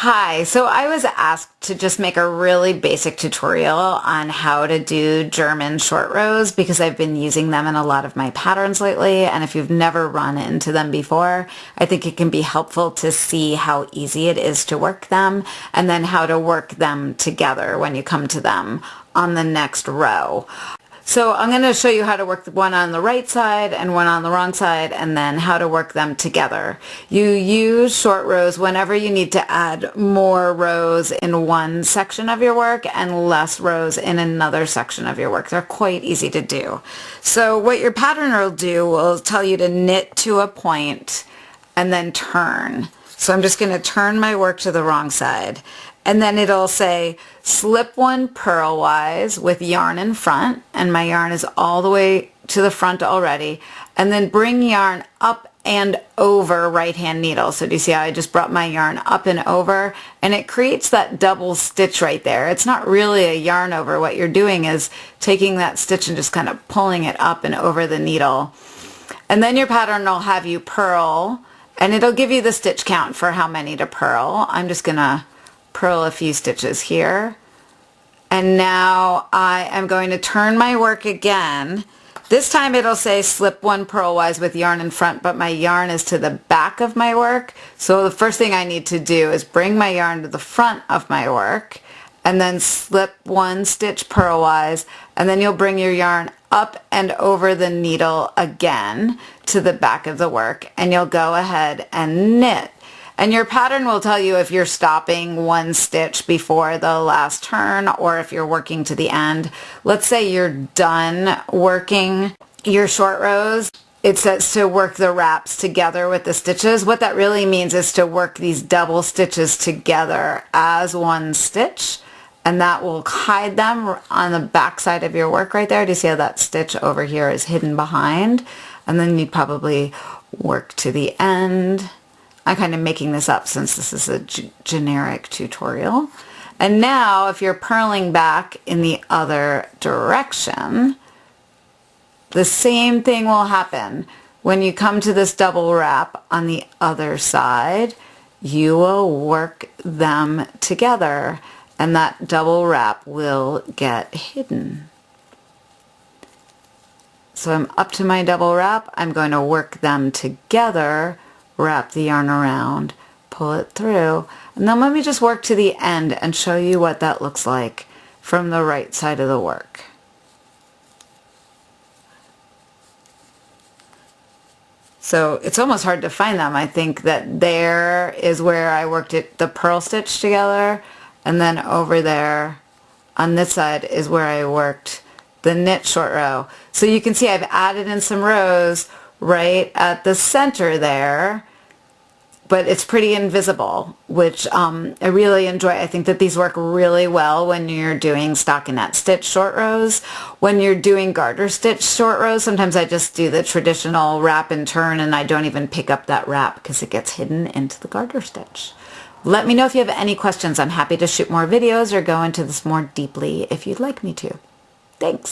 Hi, so I was asked to just make a really basic tutorial on how to do German short rows because I've been using them in a lot of my patterns lately, and if you've never run into them before, I think it can be helpful to see how easy it is to work them and then how to work them together when you come to them on the next row. So I'm going to show you how to work one on the right side and one on the wrong side, and then how to work them together. You use short rows whenever you need to add more rows in one section of your work and less rows in another section of your work. They're quite easy to do. So what your patterner will do will tell you to knit to a point and then turn. So I'm just going to turn my work to the wrong side. And then it'll say slip one purlwise with yarn in front, and my yarn is all the way to the front already, and then bring yarn up and over right hand needle. So do you see how I just brought my yarn up and over, and it creates that double stitch right there. It's not really a yarn over. What you're doing is taking that stitch and just kind of pulling it up and over the needle. And then your pattern will have you purl, and it'll give you the stitch count for how many to purl. I'm just gonna purl a few stitches here, and now I am going to turn my work again. This time it'll say slip one purlwise with yarn in front, but my yarn is to the back of my work, so the first thing I need to do is bring my yarn to the front of my work and then slip one stitch purlwise, and then you'll bring your yarn up and over the needle again to the back of the work, and you'll go ahead and knit. And your pattern will tell you if you're stopping one stitch before the last turn or if you're working to the end. Let's say you're done working your short rows. It says to work the wraps together with the stitches. What that really means is to work these double stitches together as one stitch, and that will hide them on the back side of your work right there. Do you see how that stitch over here is hidden behind? And then you'd probably work to the end. I'm kind of making this up since this is a generic tutorial. And now if you're purling back in the other direction, the same thing will happen. When you come to this double wrap on the other side, you will work them together, and that double wrap will get hidden. So I'm up to my double wrap. I'm going to work them together, wrap the yarn around, pull it through, and then let me just work to the end and show you what that looks like from the right side of the work. So it's almost hard to find them. I think that there is where I worked the purl stitch together, and then over there on this side is where I worked the knit short row. So you can see I've added in some rows right at the center there, but it's pretty invisible, which I really enjoy. I think that these work really well when you're doing stockinette stitch short rows. When you're doing garter stitch short rows, sometimes I just do the traditional wrap and turn, and I don't even pick up that wrap because it gets hidden into the garter stitch. Let me know if you have any questions. I'm happy to shoot more videos or go into this more deeply if you'd like me to. Thanks.